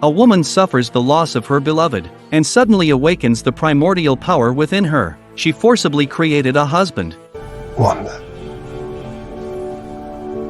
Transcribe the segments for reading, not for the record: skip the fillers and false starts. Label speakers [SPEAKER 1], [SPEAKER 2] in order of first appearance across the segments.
[SPEAKER 1] A woman suffers the loss of her beloved, and suddenly awakens the primordial power within her. She forcibly created a husband.
[SPEAKER 2] Wanda,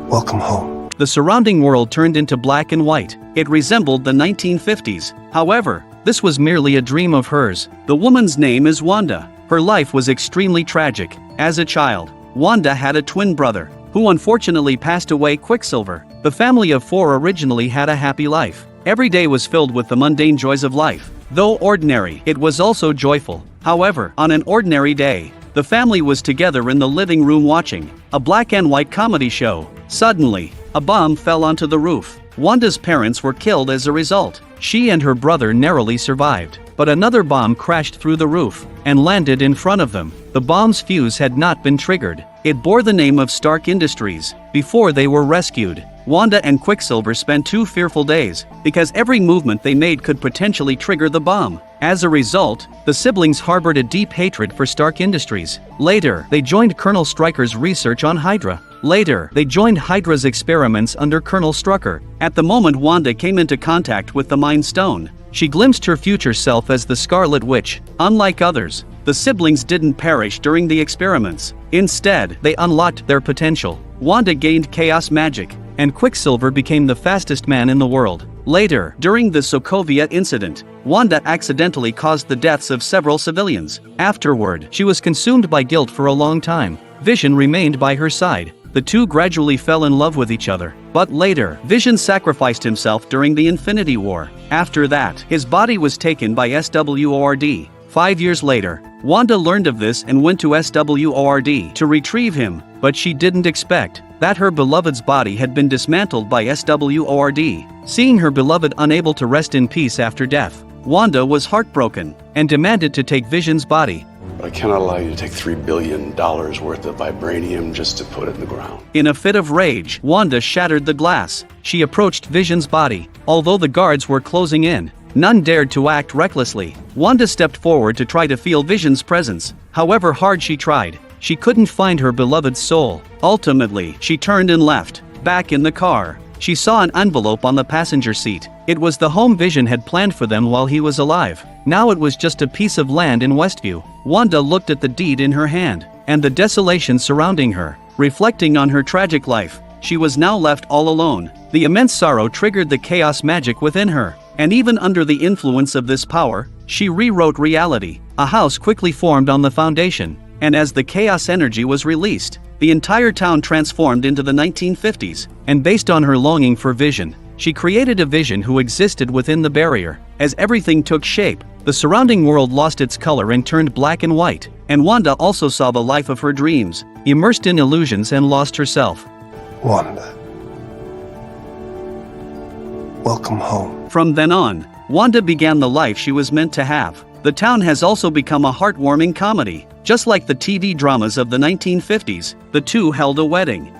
[SPEAKER 2] welcome home.
[SPEAKER 1] The surrounding world turned into black and white. It resembled the 1950s. However, this was merely a dream of hers. The woman's name is Wanda. Her life was extremely tragic. As a child, Wanda had a twin brother, who unfortunately passed away. Quicksilver. The family of 4 originally had a happy life. Every day was filled with the mundane joys of life. Though ordinary, it was also joyful. However, on an ordinary day, the family was together in the living room watching a black and white comedy show. Suddenly, a bomb fell onto the roof. Wanda's parents were killed as a result. She and her brother narrowly survived, but another bomb crashed through the roof and landed in front of them. The bomb's fuse had not been triggered. It bore the name of Stark Industries. Before they were rescued, Wanda and Quicksilver spent 2 fearful days, because every movement they made could potentially trigger the bomb. As a result, the siblings harbored a deep hatred for Stark Industries. Later, they joined Colonel Stryker's research on Hydra. Later, they joined Hydra's experiments under Colonel Strucker. At the moment Wanda came into contact with the Mind Stone, she glimpsed her future self as the Scarlet Witch. Unlike others, the siblings didn't perish during the experiments. Instead, they unlocked their potential. Wanda gained chaos magic, and Quicksilver became the fastest man in the world. Later, during the Sokovia incident, Wanda accidentally caused the deaths of several civilians. Afterward, she was consumed by guilt for a long time. Vision remained by her side. The two gradually fell in love with each other. But later, Vision sacrificed himself during the Infinity War. After that, his body was taken by SWORD. 5 years later, Wanda learned of this and went to SWORD to retrieve him, but she didn't expect that her beloved's body had been dismantled by SWORD. Seeing her beloved unable to rest in peace after death, Wanda was heartbroken and demanded to take Vision's body.
[SPEAKER 3] But I cannot allow you to take $3 billion worth of vibranium just to put it in the ground.
[SPEAKER 1] In a fit of rage, Wanda shattered the glass. She approached Vision's body. Although the guards were closing in, none dared to act recklessly. Wanda stepped forward to try to feel Vision's presence. However hard she tried, she couldn't find her beloved's soul. Ultimately, she turned and left. Back in the car, she saw an envelope on the passenger seat. It was the home Vision had planned for them while he was alive. Now it was just a piece of land in Westview. Wanda looked at the deed in her hand, and the desolation surrounding her. Reflecting on her tragic life, she was now left all alone. The immense sorrow triggered the chaos magic within her, and even under the influence of this power, she rewrote reality. A house quickly formed on the foundation, and as the chaos energy was released, the entire town transformed into the 1950s. And based on her longing for Vision, she created a Vision who existed within the barrier. As everything took shape, the surrounding world lost its color and turned black and white, and Wanda also saw the life of her dreams, immersed in illusions, and lost herself.
[SPEAKER 2] Wanda, welcome home.
[SPEAKER 1] From then on, Wanda began the life she was meant to have. The town has also become a heartwarming comedy. Just like the TV dramas of the 1950s, the two held a wedding.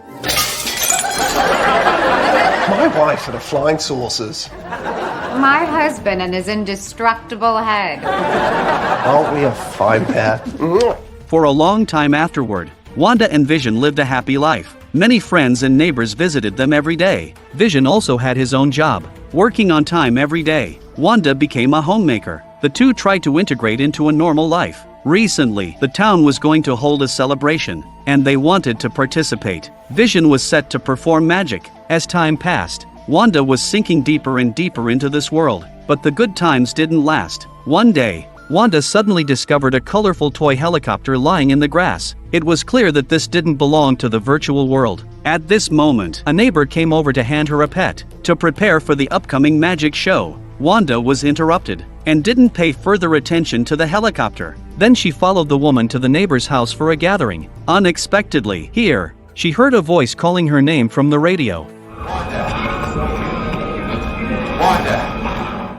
[SPEAKER 2] My wife and the flying saucers.
[SPEAKER 4] My husband and his indestructible head.
[SPEAKER 2] Aren't we a fine pair?
[SPEAKER 1] For a long time afterward, Wanda and Vision lived a happy life. Many friends and neighbors visited them every day. Vision also had his own job, working on time every day. Wanda became a homemaker. The two tried to integrate into a normal life. Recently, the town was going to hold a celebration, and they wanted to participate. Vision was set to perform magic. As time passed, Wanda was sinking deeper and deeper into this world, but the good times didn't last. One day, Wanda suddenly discovered a colorful toy helicopter lying in the grass. It was clear that this didn't belong to the virtual world. At this moment, a neighbor came over to hand her a pet. To prepare for the upcoming magic show, Wanda was interrupted and didn't pay further attention to the helicopter. Then she followed the woman to the neighbor's house for a gathering. Unexpectedly, here, she heard a voice calling her name from the radio.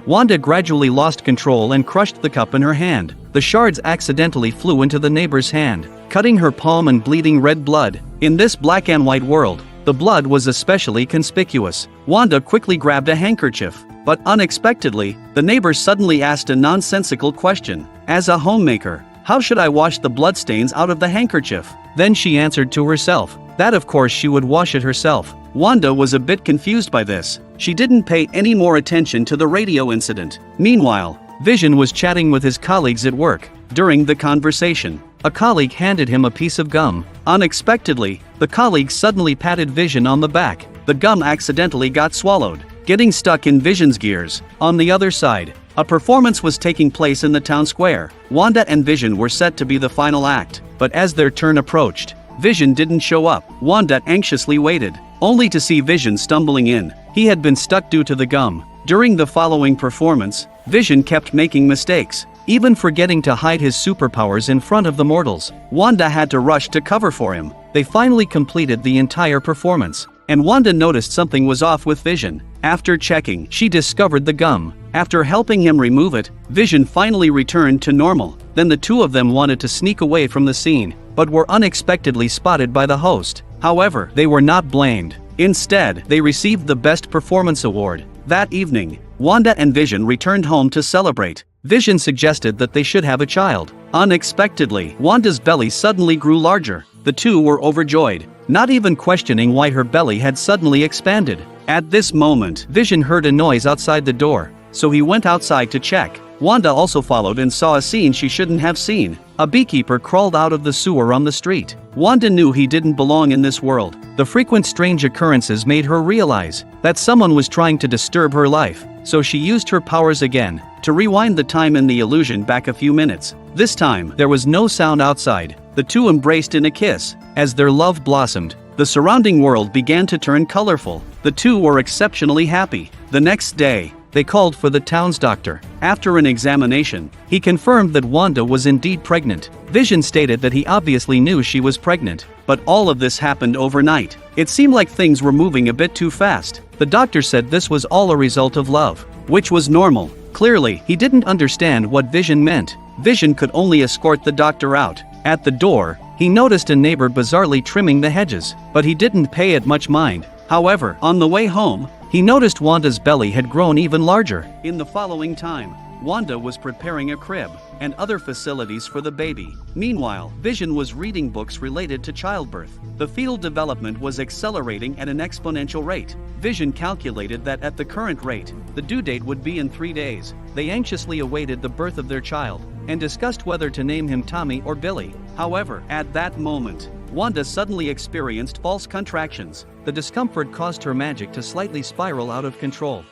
[SPEAKER 1] Wanda gradually lost control and crushed the cup in her hand. The shards accidentally flew into the neighbor's hand, cutting her palm and bleeding red blood. In this black and white world, the blood was especially conspicuous. Wanda quickly grabbed a handkerchief, but unexpectedly, the neighbor suddenly asked a nonsensical question. As a homemaker, how should I wash the bloodstains out of the handkerchief? Then she answered to herself that of course she would wash it herself. Wanda was a bit confused by this. She didn't pay any more attention to the radio incident. Meanwhile, Vision was chatting with his colleagues at work. During the conversation, a colleague handed him a piece of gum. Unexpectedly, the colleague suddenly patted Vision on the back. The gum accidentally got swallowed, getting stuck in Vision's gears. On the other side, a performance was taking place in the town square. Wanda and Vision were set to be the final act, but as their turn approached, Vision didn't show up. Wanda anxiously waited, only to see Vision stumbling in. He had been stuck due to the gum. During the following performance, Vision kept making mistakes, even forgetting to hide his superpowers in front of the mortals. Wanda had to rush to cover for him. They finally completed the entire performance, and Wanda noticed something was off with Vision. After checking, she discovered the gum. After helping him remove it, Vision finally returned to normal. Then the two of them wanted to sneak away from the scene, but were unexpectedly spotted by the host. However, they were not blamed. Instead, they received the Best Performance Award. That evening, Wanda and Vision returned home to celebrate. Vision suggested that they should have a child. Unexpectedly, Wanda's belly suddenly grew larger. The two were overjoyed, not even questioning why her belly had suddenly expanded. At this moment, Vision heard a noise outside the door, so he went outside to check. Wanda also followed and saw a scene she shouldn't have seen. A beekeeper crawled out of the sewer on the street. Wanda knew he didn't belong in this world. The frequent strange occurrences made her realize that someone was trying to disturb her life, so she used her powers again to rewind the time in the illusion back a few minutes. This time, there was no sound outside. The two embraced in a kiss. As their love blossomed, the surrounding world began to turn colorful. The two were exceptionally happy. The next day, they called for the town's doctor. After an examination, he confirmed that Wanda was indeed pregnant. Vision stated that he obviously knew she was pregnant, but all of this happened overnight. It seemed like things were moving a bit too fast. The doctor said this was all a result of love, which was normal. Clearly, he didn't understand what Vision meant. Vision could only escort the doctor out. At the door, he noticed a neighbor bizarrely trimming the hedges, but he didn't pay it much mind. However, on the way home, he noticed Wanda's belly had grown even larger. In the following time, Wanda was preparing a crib and other facilities for the baby. Meanwhile, Vision was reading books related to childbirth. The fetal development was accelerating at an exponential rate. Vision calculated that at the current rate, the due date would be in 3 days. They anxiously awaited the birth of their child and discussed whether to name him Tommy or Billy. However, at that moment, Wanda suddenly experienced false contractions. The discomfort caused her magic to slightly spiral out of control.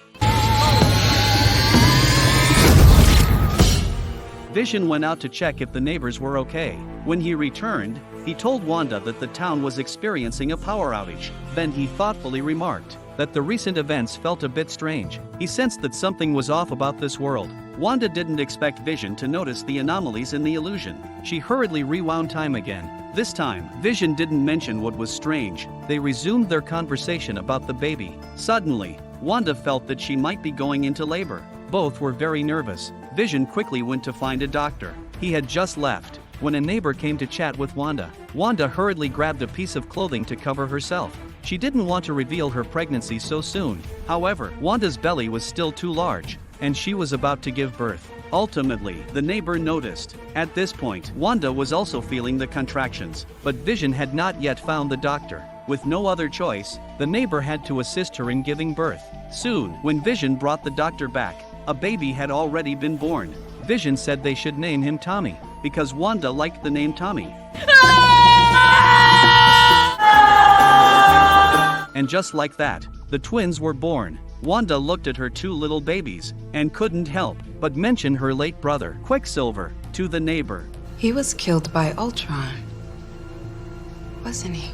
[SPEAKER 1] Vision went out to check if the neighbors were okay. When he returned, he told Wanda that the town was experiencing a power outage. Then he thoughtfully remarked that the recent events felt a bit strange. He sensed that something was off about this world. Wanda didn't expect Vision to notice the anomalies in the illusion. She hurriedly rewound time again. This time, Vision didn't mention what was strange. They resumed their conversation about the baby. Suddenly, Wanda felt that she might be going into labor. Both were very nervous. Vision quickly went to find a doctor. He had just left when a neighbor came to chat with Wanda. Wanda hurriedly grabbed a piece of clothing to cover herself. She didn't want to reveal her pregnancy so soon. However, Wanda's belly was still too large, and she was about to give birth. Ultimately, the neighbor noticed. At this point, Wanda was also feeling the contractions, but Vision had not yet found the doctor. With no other choice, the neighbor had to assist her in giving birth. Soon, when Vision brought the doctor back, a baby had already been born. Vision said they should name him Tommy, because Wanda liked the name Tommy. And just like that, the twins were born. Wanda looked at her two little babies and couldn't help but mention her late brother, Quicksilver, to the neighbor.
[SPEAKER 5] He was killed by Ultron, wasn't he?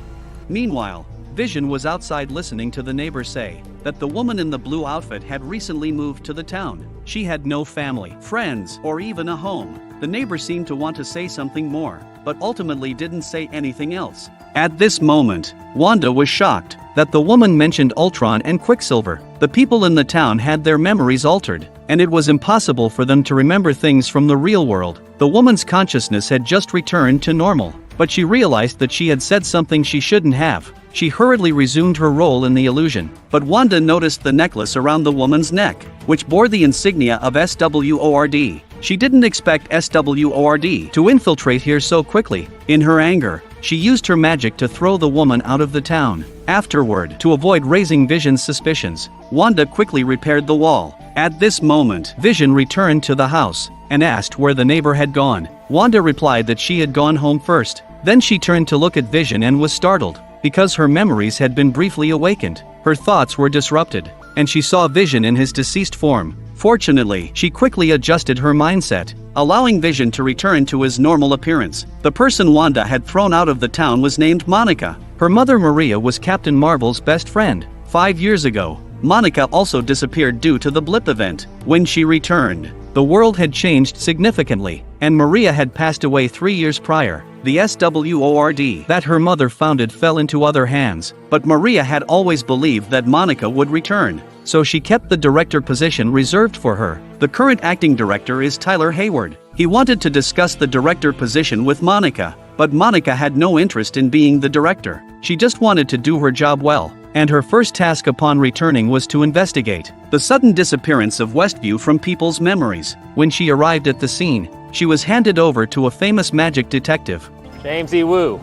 [SPEAKER 1] Meanwhile, Vision was outside listening to the neighbor say that the woman in the blue outfit had recently moved to the town. She had no family, friends, or even a home. The neighbor seemed to want to say something more, but ultimately didn't say anything else. At this moment, Wanda was shocked that the woman mentioned Ultron and Quicksilver. The people in the town had their memories altered, and it was impossible for them to remember things from the real world. The woman's consciousness had just returned to normal, but she realized that she had said something she shouldn't have. She hurriedly resumed her role in the illusion, but Wanda noticed the necklace around the woman's neck, which bore the insignia of SWORD. She didn't expect SWORD to infiltrate here so quickly. In her anger, she used her magic to throw the woman out of the town. Afterward, to avoid raising Vision's suspicions, Wanda quickly repaired the wall. At this moment, Vision returned to the house and asked where the neighbor had gone. Wanda replied that she had gone home first. Then she turned to look at Vision and was startled, because her memories had been briefly awakened. Her thoughts were disrupted, and she saw Vision in his deceased form. Fortunately, she quickly adjusted her mindset, allowing Vision to return to his normal appearance. The person Wanda had thrown out of the town was named Monica. Her mother Maria was Captain Marvel's best friend. 5 years ago, Monica also disappeared due to the blip event. When she returned, the world had changed significantly, and Maria had passed away 3 years prior. The SWORD that her mother founded fell into other hands, but Maria had always believed that Monica would return, so she kept the director position reserved for her. The current acting director is Tyler Hayward. He wanted to discuss the director position with Monica, but Monica had no interest in being the director. She just wanted to do her job well, and her first task upon returning was to investigate the sudden disappearance of Westview from people's memories. When she arrived at the scene, she was handed over to a famous magic detective.
[SPEAKER 6] James E. Wu,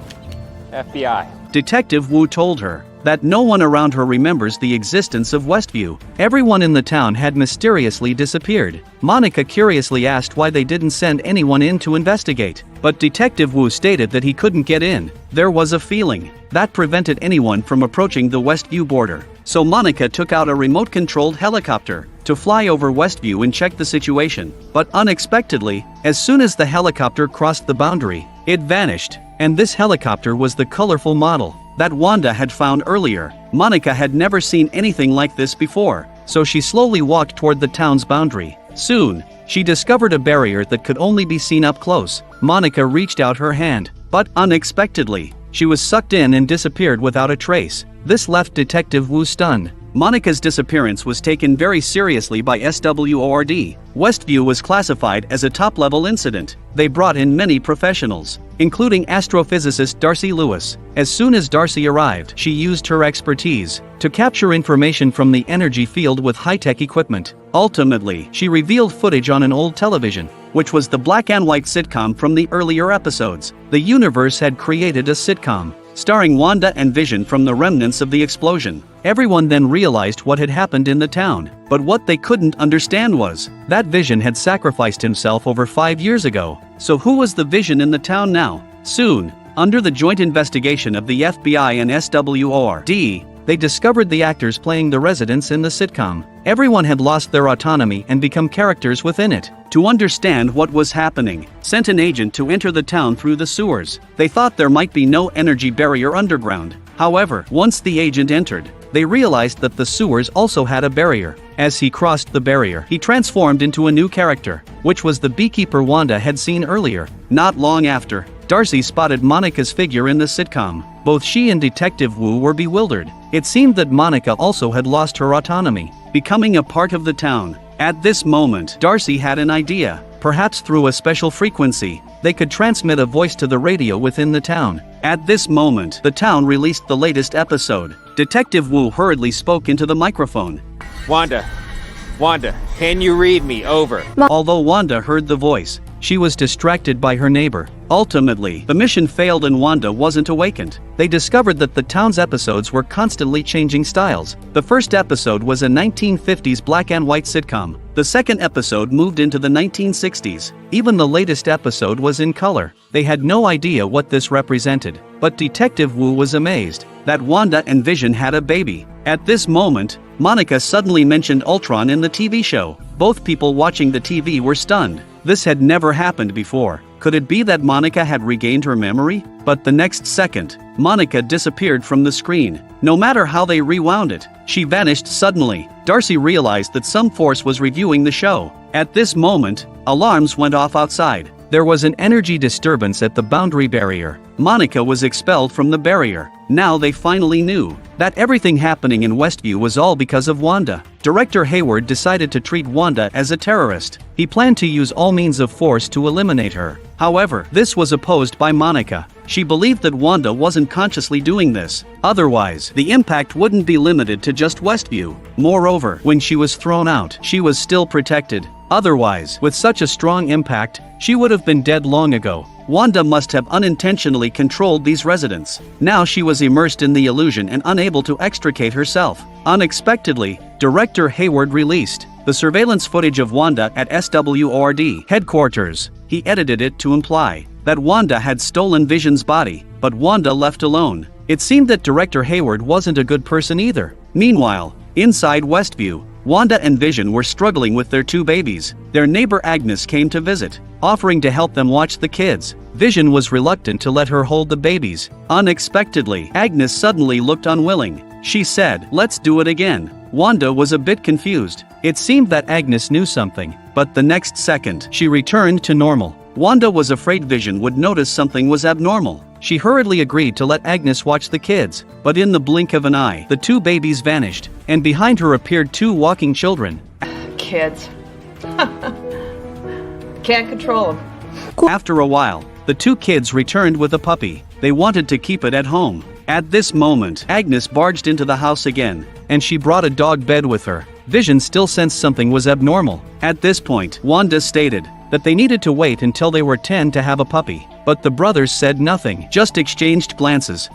[SPEAKER 6] FBI.
[SPEAKER 1] Detective Wu told her that no one around her remembers the existence of Westview. Everyone in the town had mysteriously disappeared. Monica curiously asked why they didn't send anyone in to investigate, but Detective Wu stated that he couldn't get in. There was a feeling that prevented anyone from approaching the Westview border. So Monica took out a remote-controlled helicopter to fly over Westview and check the situation. But unexpectedly, as soon as the helicopter crossed the boundary, it vanished, and this helicopter was the colorful model that Wanda had found earlier. Monica had never seen anything like this before, so she slowly walked toward the town's boundary. Soon, she discovered a barrier that could only be seen up close. Monica reached out her hand, but unexpectedly, she was sucked in and disappeared without a trace. This left Detective Wu stunned. Monica's disappearance was taken very seriously by SWORD. Westview was classified as a top-level incident. They brought in many professionals, including astrophysicist Darcy Lewis. As soon as Darcy arrived, she used her expertise to capture information from the energy field with high-tech equipment. Ultimately, she revealed footage on an old television, which was the black and white sitcom from the earlier episodes. The universe had created a sitcom starring Wanda and Vision from the remnants of the explosion. Everyone then realized what had happened in the town, but what they couldn't understand was that Vision had sacrificed himself over 5 years ago. So who was the Vision in the town now? Soon, under the joint investigation of the FBI and SWORD, they discovered the actors playing the residents in the sitcom. Everyone had lost their autonomy and become characters within it. To understand what was happening, sent an agent to enter the town through the sewers. They thought there might be no energy barrier underground. However, once the agent entered, they realized that the sewers also had a barrier. As he crossed the barrier, he transformed into a new character, which was the beekeeper Wanda had seen earlier. Not long after, Darcy spotted Monica's figure in the sitcom. Both she and Detective Wu were bewildered. It seemed that Monica also had lost her autonomy, becoming a part of the town. At this moment, Darcy had an idea. Perhaps through a special frequency, they could transmit a voice to the radio within the town. At this moment, the town released the latest episode. Detective Wu hurriedly spoke into the microphone.
[SPEAKER 6] Wanda, can you read me? Over.
[SPEAKER 1] Although Wanda heard the voice, she was distracted by her neighbor. Ultimately, the mission failed and Wanda wasn't awakened. They discovered that the town's episodes were constantly changing styles. The first episode was a 1950s black and white sitcom. The second episode moved into the 1960s. Even the latest episode was in color. They had no idea what this represented, but Detective Wu was amazed that Wanda and Vision had a baby. At this moment, Monica suddenly mentioned Ultron in the TV show. Both people watching the TV were stunned. This had never happened before. Could it be that Monica had regained her memory? But the next second, Monica disappeared from the screen. No matter how they rewound it, she vanished suddenly. Darcy realized that some force was reviewing the show. At this moment, alarms went off outside. There was an energy disturbance at the boundary barrier. Monica was expelled from the barrier. Now they finally knew that everything happening in Westview was all because of Wanda. Director Hayward decided to treat Wanda as a terrorist. He planned to use all means of force to eliminate her. However, this was opposed by Monica. She believed that Wanda wasn't consciously doing this. Otherwise, the impact wouldn't be limited to just Westview. Moreover, when she was thrown out, she was still protected. Otherwise, with such a strong impact, she would have been dead long ago. Wanda must have unintentionally controlled these residents. Now she was immersed in the illusion and unable to extricate herself. Unexpectedly, Director Hayward released the surveillance footage of Wanda at SWORD headquarters. He edited it to imply that Wanda had stolen Vision's body, but Wanda left alone. It seemed that Director Hayward wasn't a good person either. Meanwhile, inside Westview, Wanda and Vision were struggling with their 2 babies. Their neighbor Agnes came to visit, offering to help them watch the kids. Vision was reluctant to let her hold the babies. Unexpectedly, Agnes suddenly looked unwilling. She said, "Let's do it again." Wanda was a bit confused. It seemed that Agnes knew something, but the next second, she returned to normal. Wanda was afraid Vision would notice something was abnormal. She hurriedly agreed to let Agnes watch the kids, but in the blink of an eye, the 2 babies vanished, and behind her appeared 2 walking children.
[SPEAKER 7] Kids. Can't control them.
[SPEAKER 1] After a while, the 2 kids returned with a puppy. They wanted to keep it at home. At this moment, Agnes barged into the house again, and she brought a dog bed with her. Vision still sensed something was abnormal. At this point, Wanda stated that they needed to wait until they were 10 to have a puppy. But the brothers said nothing, just exchanged glances.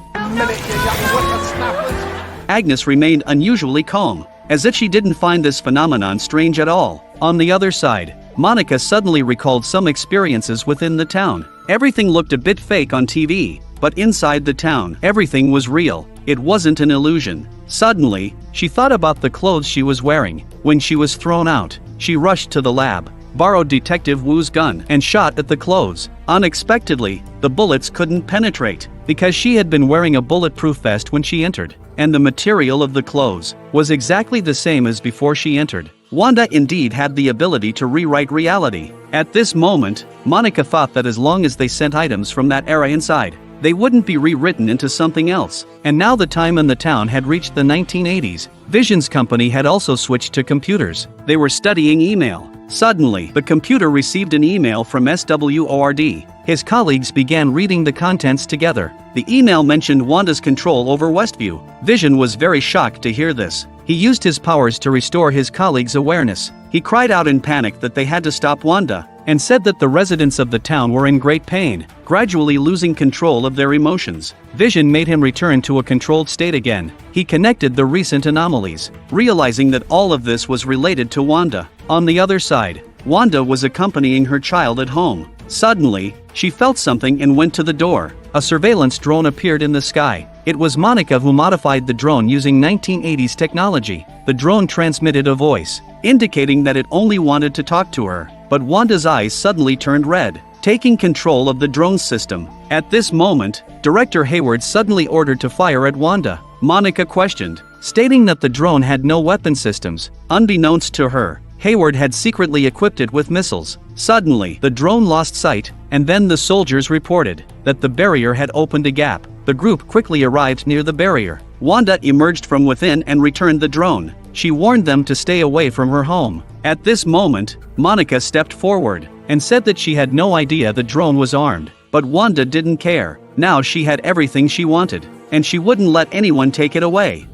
[SPEAKER 1] Agnes remained unusually calm, as if she didn't find this phenomenon strange at all. On the other side, Monica suddenly recalled some experiences within the town. Everything looked a bit fake on TV, but inside the town, everything was real. It wasn't an illusion. Suddenly, she thought about the clothes she was wearing. When she was thrown out, she rushed to the lab, borrowed Detective Wu's gun, and shot at the clothes. Unexpectedly, the bullets couldn't penetrate, because she had been wearing a bulletproof vest when she entered, and the material of the clothes was exactly the same as before she entered. Wanda indeed had the ability to rewrite reality. At this moment, Monica thought that as long as they sent items from that era inside, they wouldn't be rewritten into something else. And now the time and the town had reached the 1980s. Vision's company had also switched to computers. They were studying email. Suddenly, the computer received an email from SWORD. His colleagues began reading the contents together. The email mentioned Wanda's control over Westview. Vision was very shocked to hear this. He used his powers to restore his colleagues' awareness. He cried out in panic that they had to stop Wanda, and said that the residents of the town were in great pain, gradually losing control of their emotions. Vision made him return to a controlled state again. He connected the recent anomalies, realizing that all of this was related to Wanda. On the other side, Wanda was accompanying her child at home. Suddenly, she felt something and went to the door. A surveillance drone appeared in the sky. It was Monica who modified the drone using 1980s technology. The drone transmitted a voice, indicating that it only wanted to talk to her. But Wanda's eyes suddenly turned red, taking control of the drone system. At this moment, Director Hayward suddenly ordered to fire at Wanda. Monica questioned, stating that the drone had no weapon systems. Unbeknownst to her, Hayward had secretly equipped it with missiles. Suddenly, the drone lost sight, and then the soldiers reported that the barrier had opened a gap. The group quickly arrived near the barrier. Wanda emerged from within and returned the drone. She warned them to stay away from her home. At this moment, Monica stepped forward and said that she had no idea the drone was armed. But Wanda didn't care. Now she had everything she wanted, and she wouldn't let anyone take it away.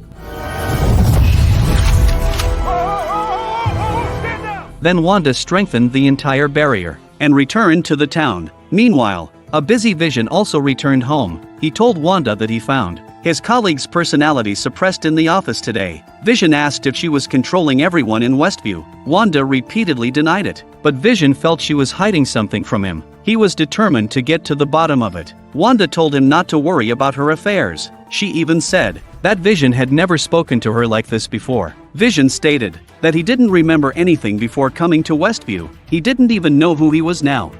[SPEAKER 1] Then Wanda strengthened the entire barrier and returned to the town. Meanwhile, a busy Vision also returned home. He told Wanda that he found his colleague's personality suppressed in the office today. Vision asked if she was controlling everyone in Westview. Wanda repeatedly denied it, but Vision felt she was hiding something from him. He was determined to get to the bottom of it. Wanda told him not to worry about her affairs. She even said that Vision had never spoken to her like this before. Vision stated that he didn't remember anything before coming to Westview. He didn't even know who he was now.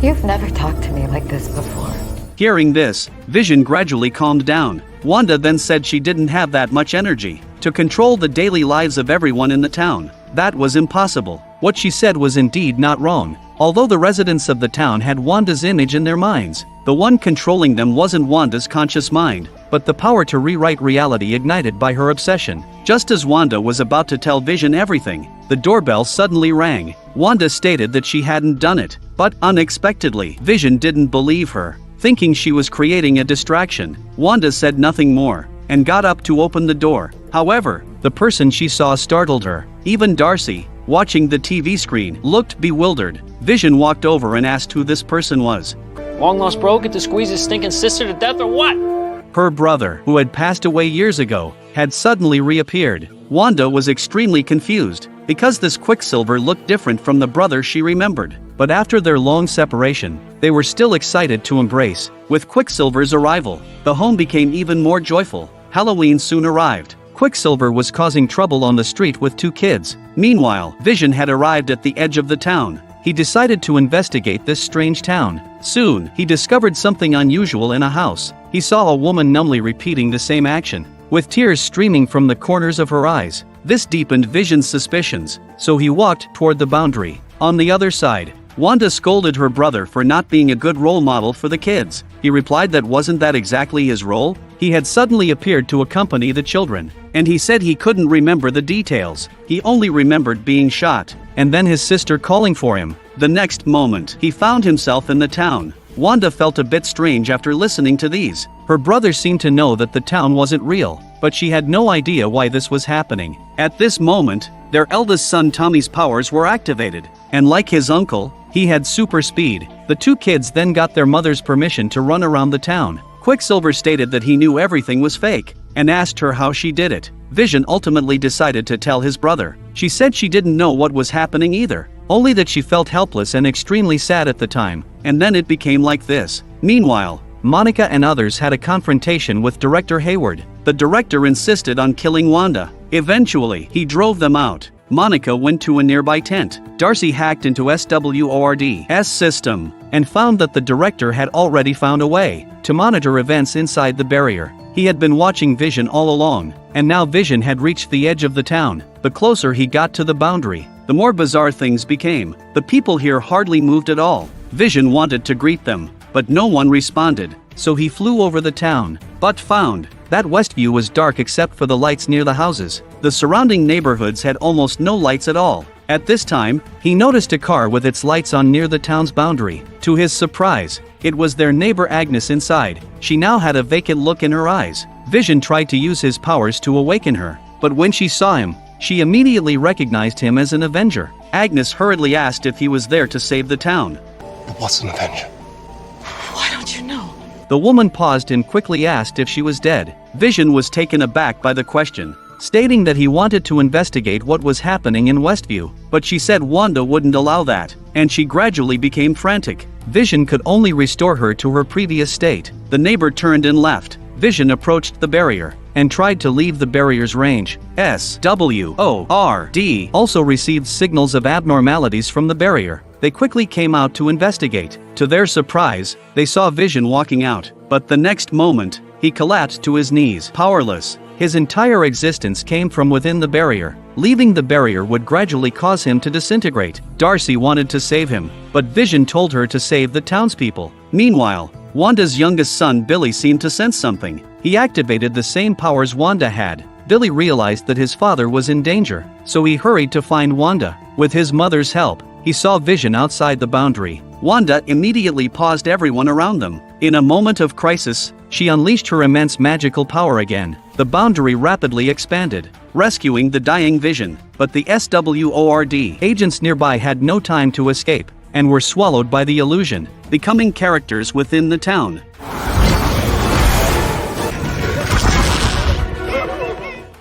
[SPEAKER 8] You've never talked to me like this before.
[SPEAKER 1] Hearing this, Vision gradually calmed down. Wanda then said she didn't have that much energy to control the daily lives of everyone in the town. That was impossible. What she said was indeed not wrong. Although the residents of the town had Wanda's image in their minds, the one controlling them wasn't Wanda's conscious mind, but the power to rewrite reality ignited by her obsession. Just as Wanda was about to tell Vision everything, the doorbell suddenly rang. Wanda stated that she hadn't done it, but unexpectedly, Vision didn't believe her. Thinking she was creating a distraction, Wanda said nothing more and got up to open the door. However, the person she saw startled her. Even Darcy, watching the TV screen, looked bewildered. Vision walked over and asked who this person was.
[SPEAKER 9] Long lost bro get to squeeze his stinking sister to death or what?
[SPEAKER 1] Her brother, who had passed away years ago, had suddenly reappeared. Wanda was extremely confused, because this Quicksilver looked different from the brother she remembered. But after their long separation, they were still excited to embrace. With Quicksilver's arrival, the home became even more joyful. Halloween soon arrived. Quicksilver was causing trouble on the street with two kids. Meanwhile, Vision had arrived at the edge of the town. He decided to investigate this strange town. Soon, he discovered something unusual in a house. He saw a woman numbly repeating the same action, with tears streaming from the corners of her eyes. This deepened Vision's suspicions, so he walked toward the boundary. On the other side, Wanda scolded her brother for not being a good role model for the kids. He replied that wasn't that exactly his role? He had suddenly appeared to accompany the children, and he said he couldn't remember the details. He only remembered being shot, and then his sister calling for him. The next moment, he found himself in the town. Wanda felt a bit strange after listening to these. Her brother seemed to know that the town wasn't real, but she had no idea why this was happening. At this moment, their eldest son Tommy's powers were activated, and like his uncle, he had super speed. The two kids then got their mother's permission to run around the town. Quicksilver stated that he knew everything was fake, and asked her how she did it. Vision ultimately decided to tell his brother. She said she didn't know what was happening either, only that she felt helpless and extremely sad at the time, and then it became like this. Meanwhile, Monica and others had a confrontation with Director Hayward. The director insisted on killing Wanda. Eventually, he drove them out. Monica went to a nearby tent. Darcy hacked into SWORD's system and found that the director had already found a way to monitor events inside the barrier. He had been watching Vision all along, and now Vision had reached the edge of the town. The closer he got to the boundary, the more bizarre things became. The people here hardly moved at all. Vision wanted to greet them, but no one responded, so he flew over the town, but found that Westview was dark except for the lights near the houses. The surrounding neighborhoods had almost no lights at all. At this time, he noticed a car with its lights on near the town's boundary. To his surprise, it was their neighbor Agnes inside. She now had a vacant look in her eyes. Vision tried to use his powers to awaken her, but when she saw him, she immediately recognized him as an Avenger. Agnes hurriedly asked if he was there to save the town.
[SPEAKER 2] What's an Avenger?
[SPEAKER 5] Why don't you know?
[SPEAKER 1] The woman paused and quickly asked if she was dead. Vision was taken aback by the question, stating that he wanted to investigate what was happening in Westview, but she said Wanda wouldn't allow that, and she gradually became frantic. Vision could only restore her to her previous state. The neighbor turned and left. Vision approached the barrier and tried to leave the barrier's range. SWORD also received signals of abnormalities from the barrier. They quickly came out to investigate. To their surprise, they saw Vision walking out, but the next moment, he collapsed to his knees, powerless. His entire existence came from within the barrier. Leaving the barrier would gradually cause him to disintegrate. Darcy wanted to save him, but Vision told her to save the townspeople. Meanwhile, Wanda's youngest son Billy seemed to sense something. He activated the same powers Wanda had. Billy realized that his father was in danger, so he hurried to find Wanda. With his mother's help, he saw Vision outside the boundary. Wanda immediately paused everyone around them. In a moment of crisis, she unleashed her immense magical power again. The boundary rapidly expanded, rescuing the dying Vision, but the SWORD agents nearby had no time to escape, and were swallowed by the illusion, becoming characters within the town.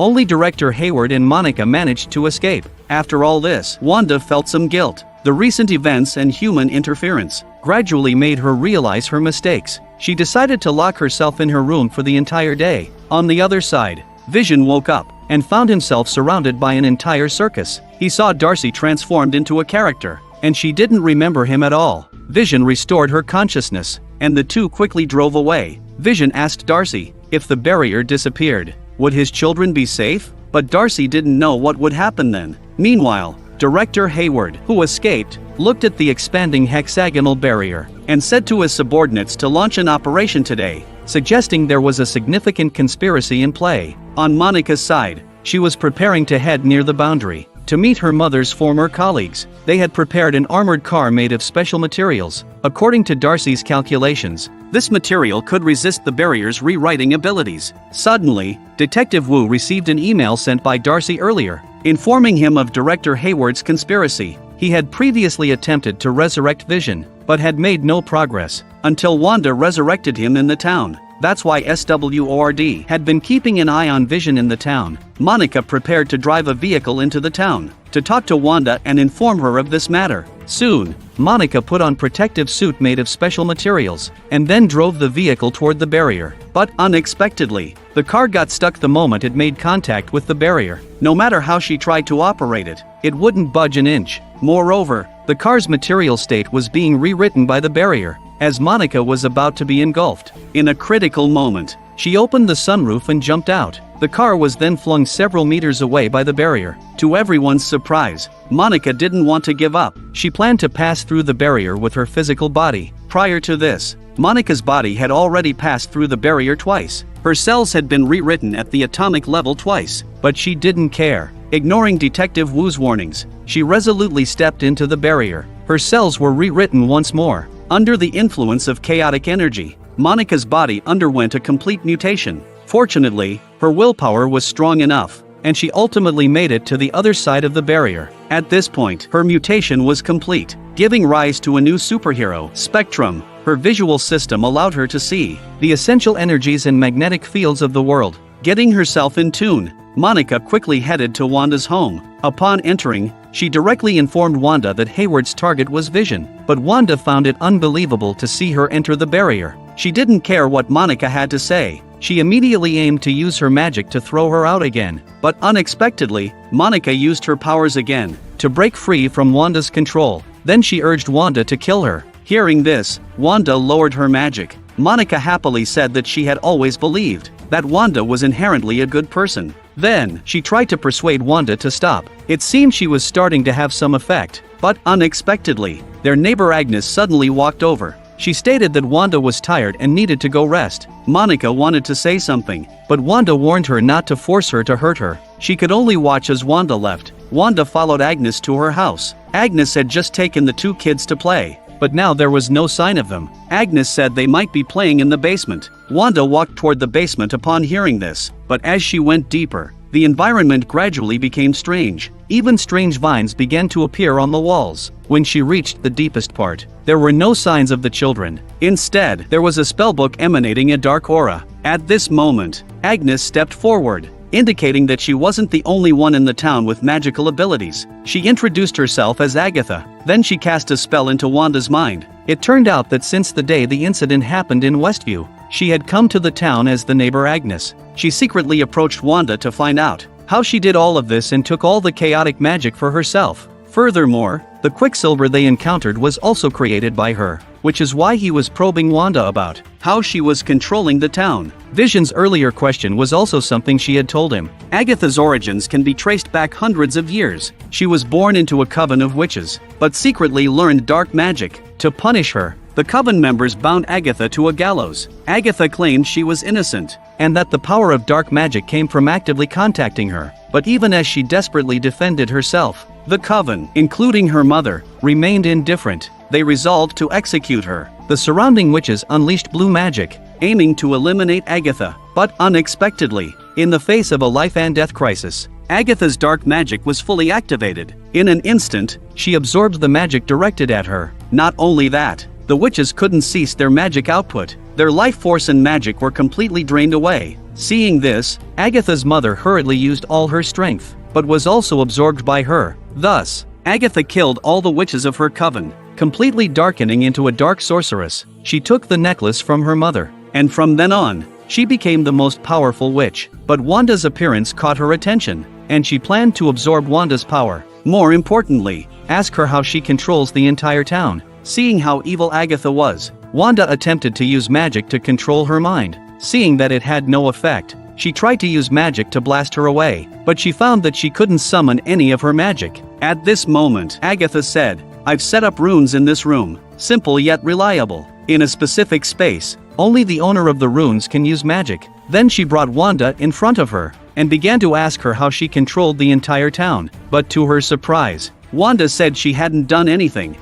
[SPEAKER 1] Only Director Hayward and Monica managed to escape. After all this, Wanda felt some guilt. The recent events and human interference gradually made her realize her mistakes. She decided to lock herself in her room for the entire day. On the other side, Vision woke up and found himself surrounded by an entire circus. He saw Darcy transformed into a character, and she didn't remember him at all. Vision restored her consciousness, and the two quickly drove away. Vision asked Darcy if the barrier disappeared, would his children be safe? But Darcy didn't know what would happen then. Meanwhile, Director Hayward, who escaped, looked at the expanding hexagonal barrier and said to his subordinates to launch an operation today, suggesting there was a significant conspiracy in play. On Monica's side, she was preparing to head near the boundary to meet her mother's former colleagues. They had prepared an armored car made of special materials. According to Darcy's calculations, this material could resist the barrier's rewriting abilities. Suddenly, Detective Wu received an email sent by Darcy earlier, informing him of Director Hayward's conspiracy. He had previously attempted to resurrect Vision, but had made no progress, until Wanda resurrected him in the town. That's why SWORD had been keeping an eye on Vision in the town. Monica prepared to drive a vehicle into the town, to talk to Wanda and inform her of this matter. Soon, Monica put on protective suit made of special materials, and then drove the vehicle toward the barrier. But unexpectedly, the car got stuck the moment it made contact with the barrier. No matter how she tried to operate it, it wouldn't budge an inch. Moreover, the car's material state was being rewritten by the barrier, as Monica was about to be engulfed. In a critical moment, she opened the sunroof and jumped out. The car was then flung several meters away by the barrier. To everyone's surprise, Monica didn't want to give up. She planned to pass through the barrier with her physical body. Prior to this, Monica's body had already passed through the barrier twice. Her cells had been rewritten at the atomic level twice, but she didn't care. Ignoring Detective Wu's warnings, she resolutely stepped into the barrier. Her cells were rewritten once more. Under the influence of chaotic energy, Monica's body underwent a complete mutation. Fortunately, her willpower was strong enough, and she ultimately made it to the other side of the barrier. At this point, her mutation was complete, giving rise to a new superhero, Spectrum. Her visual system allowed her to see the essential energies and magnetic fields of the world. Getting herself in tune, Monica quickly headed to Wanda's home. Upon entering, she directly informed Wanda that Hayward's target was Vision, but Wanda found it unbelievable to see her enter the barrier. She didn't care what Monica had to say. She immediately aimed to use her magic to throw her out again, but unexpectedly, Monica used her powers again to break free from Wanda's control. Then she urged Wanda to kill her. Hearing this, Wanda lowered her magic. Monica happily said that she had always believed that Wanda was inherently a good person. Then, she tried to persuade Wanda to stop. It seemed she was starting to have some effect, but unexpectedly, their neighbor Agnes suddenly walked over. She stated that Wanda was tired and needed to go rest. Monica wanted to say something, but Wanda warned her not to force her to hurt her. She could only watch as Wanda left. Wanda followed Agnes to her house. Agnes had just taken the two kids to play, but now there was no sign of them. Agnes said they might be playing in the basement. Wanda walked toward the basement upon hearing this, but as she went deeper, the environment gradually became strange. Even strange vines began to appear on the walls. When she reached the deepest part, there were no signs of the children. Instead, there was a spellbook emanating a dark aura. At this moment, Agnes stepped forward, indicating that she wasn't the only one in the town with magical abilities. She introduced herself as Agatha. Then she cast a spell into Wanda's mind. It turned out that since the day the incident happened in Westview, she had come to the town as the neighbor Agnes. She secretly approached Wanda to find out how she did all of this and took all the chaotic magic for herself. Furthermore, the Quicksilver they encountered was also created by her, which is why he was probing Wanda about how she was controlling the town. Vision's earlier question was also something she had told him. Agatha's origins can be traced back hundreds of years. She was born into a coven of witches, but secretly learned dark magic. To punish her, the coven members bound Agatha to a gallows. Agatha claimed she was innocent, and that the power of dark magic came from actively contacting her. But even as she desperately defended herself, the coven, including her mother, remained indifferent. They resolved to execute her. The surrounding witches unleashed blue magic, aiming to eliminate Agatha. But unexpectedly, in the face of a life and death crisis, Agatha's dark magic was fully activated. In an instant, she absorbed the magic directed at her. Not only that, the witches couldn't cease their magic output. Their life force and magic were completely drained away. Seeing this, Agatha's mother hurriedly used all her strength, but was also absorbed by her. Thus, Agatha killed all the witches of her coven, completely darkening into a dark sorceress. She took the necklace from her mother, and from then on, she became the most powerful witch. But Wanda's appearance caught her attention, and she planned to absorb Wanda's power. More importantly, ask her how she controls the entire town. Seeing how evil Agatha was, Wanda attempted to use magic to control her mind. Seeing that it had no effect, she tried to use magic to blast her away, but she found that she couldn't summon any of her magic. At this moment, Agatha said, "I've set up runes in this room, simple yet reliable. In a specific space, only the owner of the runes can use magic." Then she brought Wanda in front of her, and began to ask her how she controlled the entire town. But to her surprise, Wanda said she hadn't done anything.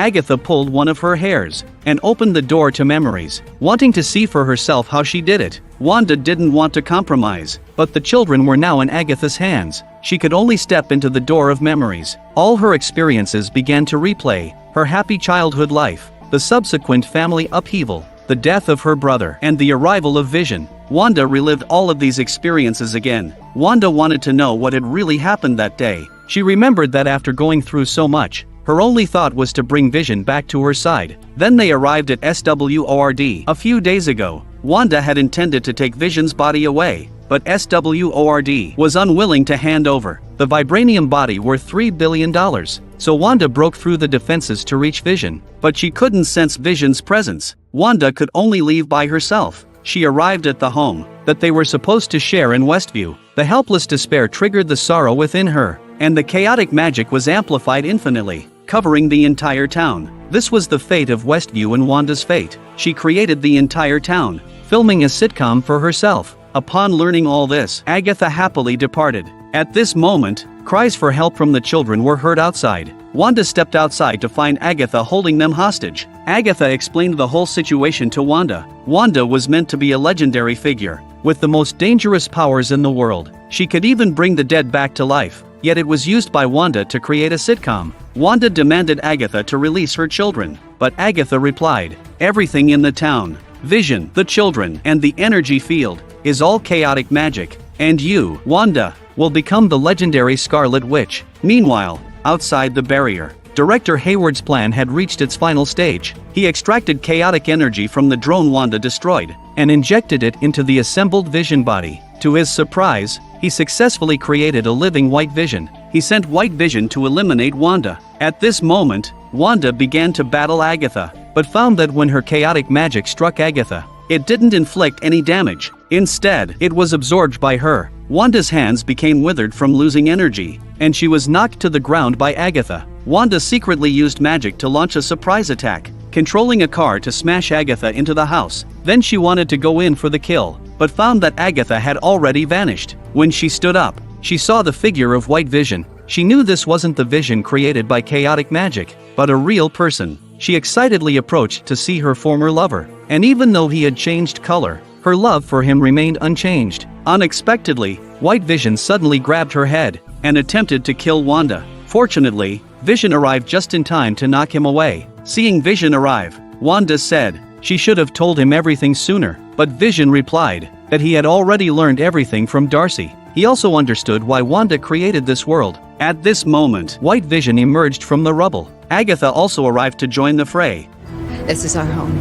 [SPEAKER 1] Agatha pulled one of her hairs and opened the door to memories, wanting to see for herself how she did it. Wanda didn't want to compromise, but the children were now in Agatha's hands. she could only step into the door of memories. All her experiences began to replay: her happy childhood life, the subsequent family upheaval, the death of her brother, and the arrival of Vision. Wanda relived all of these experiences again. Wanda wanted to know what had really happened that day. She remembered that after going through so much, her only thought was to bring Vision back to her side. Then they arrived at SWORD. A few days ago, Wanda had intended to take Vision's body away, but SWORD was unwilling to hand over the vibranium body worth $3 billion. So Wanda broke through the defenses to reach Vision, but she couldn't sense Vision's presence. Wanda could only leave by herself. She arrived at the home that they were supposed to share in Westview. The helpless despair triggered the sorrow within her, and the chaotic magic was amplified infinitely, covering the entire town. This was the fate of Westview and Wanda's fate. She created the entire town, filming a sitcom for herself. Upon learning all this, Agatha happily departed. At this moment, cries for help from the children were heard outside. Wanda stepped outside to find Agatha holding them hostage. Agatha explained the whole situation to Wanda. Wanda was meant to be a legendary figure, with the most dangerous powers in the world. She could even bring the dead back to life, yet it was used by Wanda to create a sitcom. Wanda demanded Agatha to release her children, but Agatha replied, "Everything in the town, Vision, the children, and the energy field, is all chaotic magic, and you, Wanda, will become the legendary Scarlet Witch." Meanwhile, outside the barrier, Director Hayward's plan had reached its final stage. He extracted chaotic energy from the drone Wanda destroyed, and injected it into the assembled Vision body. To his surprise, he successfully created a living White Vision. He sent White Vision to eliminate Wanda. At this moment, Wanda began to battle Agatha, but found that when her chaotic magic struck Agatha, it didn't inflict any damage. Instead, it was absorbed by her. Wanda's hands became withered from losing energy, and she was knocked to the ground by Agatha. Wanda secretly used magic to launch a surprise attack, controlling a car to smash Agatha into the house. Then she wanted to go in for the kill, but found that Agatha had already vanished. When she stood up, she saw the figure of White Vision. She knew this wasn't the Vision created by chaotic magic, but a real person. She excitedly approached to see her former lover, and even though he had changed color, her love for him remained unchanged. Unexpectedly, White Vision suddenly grabbed her head and attempted to kill Wanda. Fortunately, Vision arrived just in time to knock him away. Seeing Vision arrive, Wanda said she should have told him everything sooner, but Vision replied that he had already learned everything from Darcy. He also understood why Wanda created this world. At this moment, White Vision emerged from the rubble. Agatha also arrived to join the fray.
[SPEAKER 5] This is our home.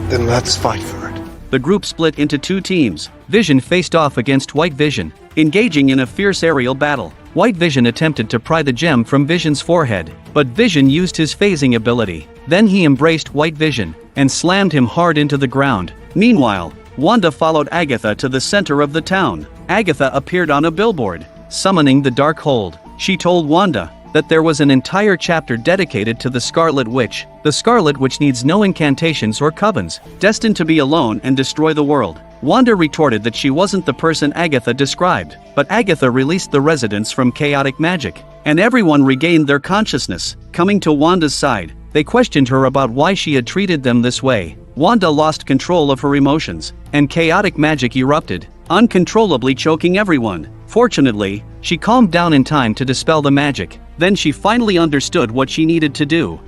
[SPEAKER 2] Then let's fight for it.
[SPEAKER 1] The group split into two teams. Vision faced off against White Vision, engaging in a fierce aerial battle. White Vision attempted to pry the gem from Vision's forehead, but Vision used his phasing ability. Then he embraced White Vision and slammed him hard into the ground. Meanwhile, Wanda followed Agatha to the center of the town. Agatha appeared on a billboard, summoning the Darkhold. She told Wanda that there was an entire chapter dedicated to the Scarlet Witch. The Scarlet Witch needs no incantations or covens, destined to be alone and destroy the world. Wanda retorted that she wasn't the person Agatha described, but Agatha released the residents from chaotic magic, and everyone regained their consciousness. Coming to Wanda's side, they questioned her about why she had treated them this way. Wanda lost control of her emotions, and chaotic magic erupted, uncontrollably choking everyone. Fortunately, she calmed down in time to dispel the magic. Then she finally understood what she needed to do.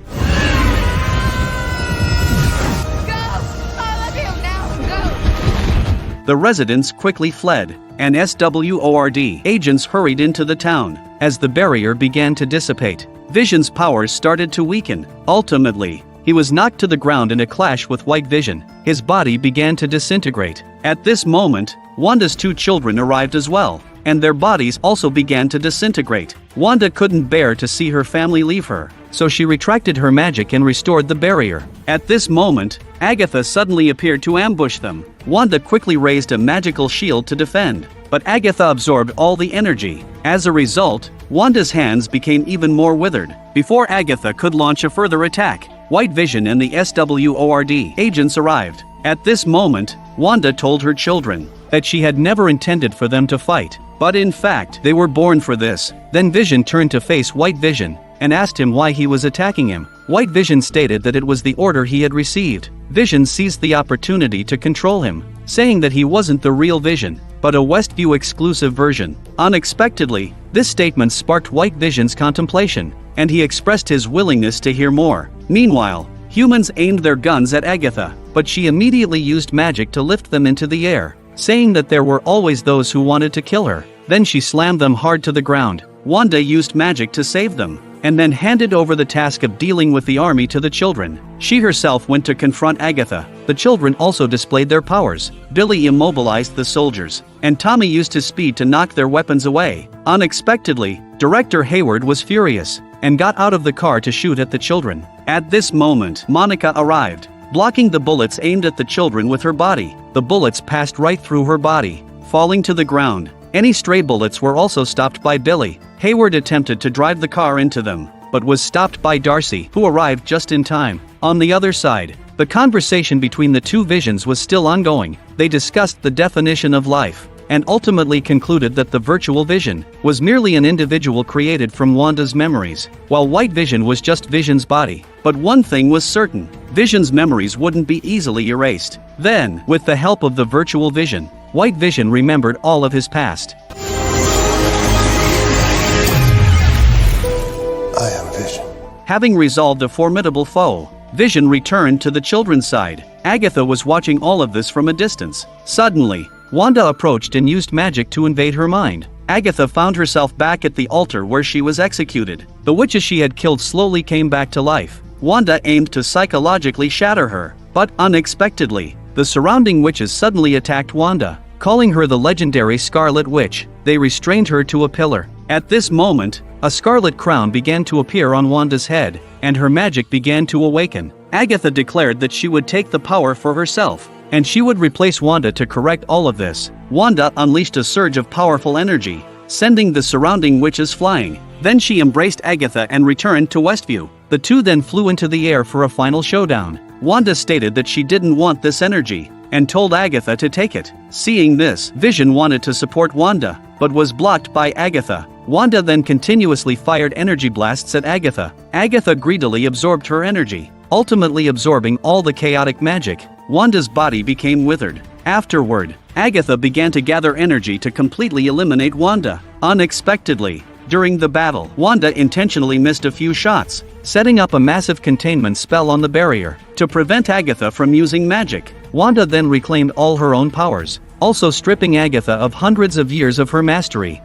[SPEAKER 1] The residents quickly fled, and SWORD agents hurried into the town. As the barrier began to dissipate, Vision's powers started to weaken. Ultimately, he was knocked to the ground in a clash with White Vision. His body began to disintegrate. At this moment, Wanda's two children arrived as well, and their bodies also began to disintegrate. Wanda couldn't bear to see her family leave her, so she retracted her magic and restored the barrier. At this moment, Agatha suddenly appeared to ambush them. Wanda quickly raised a magical shield to defend, but Agatha absorbed all the energy. As a result, Wanda's hands became even more withered. Before Agatha could launch a further attack, White Vision and the SWORD agents arrived. At this moment, Wanda told her children that she had never intended for them to fight, but in fact, they were born for this. Then Vision turned to face White Vision and asked him why he was attacking him. White Vision stated that it was the order he had received. Vision seized the opportunity to control him, saying that he wasn't the real Vision. but a Westview exclusive version. Unexpectedly, this statement sparked White Vision's contemplation, and he expressed his willingness to hear more. Meanwhile, humans aimed their guns at Agatha, but she immediately used magic to lift them into the air, saying that there were always those who wanted to kill her. Then she slammed them hard to the ground. Wanda used magic to save them, and then handed over the task of dealing with the army to the children. She herself went to confront Agatha. The children also displayed their powers. Billy immobilized the soldiers, and Tommy used his speed to knock their weapons away. Unexpectedly, Director Hayward was furious, and got out of the car to shoot at the children. At this moment, Monica arrived, blocking the bullets aimed at the children with her body. The bullets passed right through her body, falling to the ground. Any stray bullets were also stopped by Billy. Hayward attempted to drive the car into them, but was stopped by Darcy, who arrived just in time. On the other side, the conversation between the two visions was still ongoing. They discussed the definition of life, and ultimately concluded that the virtual vision was merely an individual created from Wanda's memories, while White Vision was just Vision's body. But one thing was certain: Vision's memories wouldn't be easily erased. Then, with the help of the virtual vision, White Vision remembered all of his past.
[SPEAKER 2] I am Vision.
[SPEAKER 1] Having resolved a formidable foe, Vision returned to the children's side. Agatha was watching all of this from a distance. Suddenly, Wanda approached and used magic to invade her mind. Agatha found herself back at the altar where she was executed. The witches she had killed slowly came back to life. Wanda aimed to psychologically shatter her, but unexpectedly, the surrounding witches suddenly attacked Wanda, calling her the legendary Scarlet Witch. They restrained her to a pillar. At this moment, a scarlet crown began to appear on Wanda's head, and her magic began to awaken. Agatha declared that she would take the power for herself, and she would replace Wanda to correct all of this. Wanda unleashed a surge of powerful energy, sending the surrounding witches flying. Then she embraced Agatha and returned to Westview. The two then flew into the air for a final showdown. Wanda stated that she didn't want this energy, and told Agatha to take it. Seeing this, Vision wanted to support Wanda, but was blocked by Agatha. Wanda then continuously fired energy blasts at Agatha. Agatha greedily absorbed her energy, ultimately absorbing all the chaotic magic. Wanda's body became withered. Afterward, Agatha began to gather energy to completely eliminate Wanda. Unexpectedly, during the battle, Wanda intentionally missed a few shots, setting up a massive containment spell on the barrier to prevent Agatha from using magic. Wanda then reclaimed all her own powers, also stripping Agatha of hundreds of years of her mastery.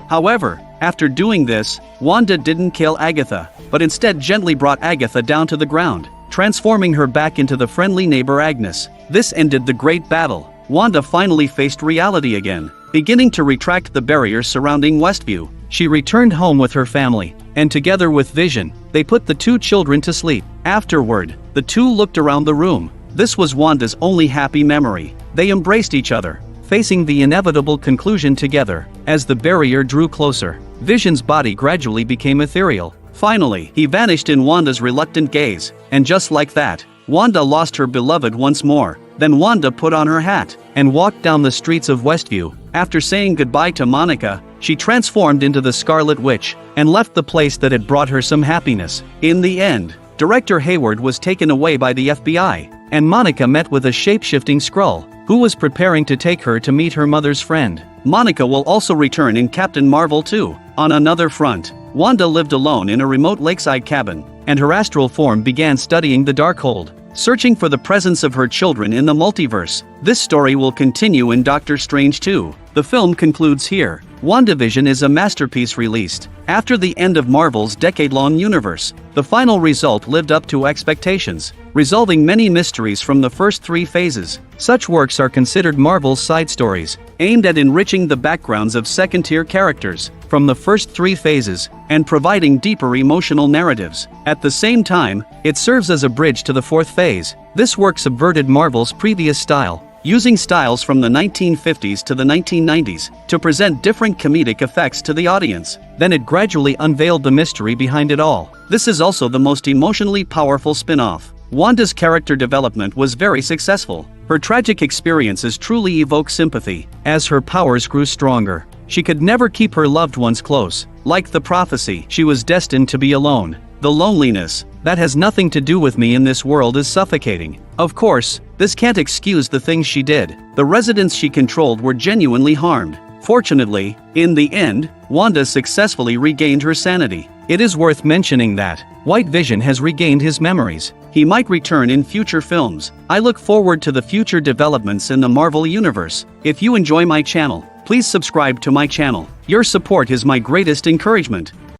[SPEAKER 1] However, after doing this, Wanda didn't kill Agatha, but instead gently brought Agatha down to the ground, transforming her back into the friendly neighbor Agnes. This ended the great battle. Wanda finally faced reality again. Beginning to retract the barriers surrounding Westview, she returned home with her family, and together with Vision, they put the two children to sleep. Afterward, the two looked around the room. This was Wanda's only happy memory. They embraced each other, facing the inevitable conclusion together. As the barrier drew closer, Vision's body gradually became ethereal. Finally, he vanished in Wanda's reluctant gaze, and just like that, Wanda lost her beloved once more. Then Wanda put on her hat and walked down the streets of Westview. After saying goodbye to Monica, she transformed into the Scarlet Witch and left the place that had brought her some happiness. In the end, Director Hayward was taken away by the FBI, and Monica met with a shape-shifting Skrull, who was preparing to take her to meet her mother's friend. Monica will also return in Captain Marvel 2. On another front, Wanda lived alone in a remote lakeside cabin, and her astral form began studying the Darkhold, searching for the presence of her children in the multiverse. This story will continue in Doctor Strange 2. The film concludes here. WandaVision is a masterpiece released after the end of Marvel's decade-long universe. The final result lived up to expectations, resolving many mysteries from the first three phases. Such works are considered Marvel's side stories, aimed at enriching the backgrounds of second-tier characters from the first three phases and providing deeper emotional narratives. At the same time, it serves as a bridge to the fourth phase. This work subverted Marvel's previous style, using styles from the 1950s to the 1990s to present different comedic effects to the audience. Then it gradually unveiled the mystery behind it all. This is also the most emotionally powerful spin-off. Wanda's character development was very successful. Her tragic experiences truly evoke sympathy. As her powers grew stronger, she could never keep her loved ones close. Like the prophecy, she was destined to be alone. The loneliness that has nothing to do with me in this world is suffocating. Of course, this can't excuse the things she did. The residents she controlled were genuinely harmed. Fortunately, in the end, Wanda successfully regained her sanity. It is worth mentioning that White Vision has regained his memories. He might return in future films. I look forward to the future developments in the Marvel Universe. If you enjoy my channel, please subscribe to my channel. Your support is my greatest encouragement.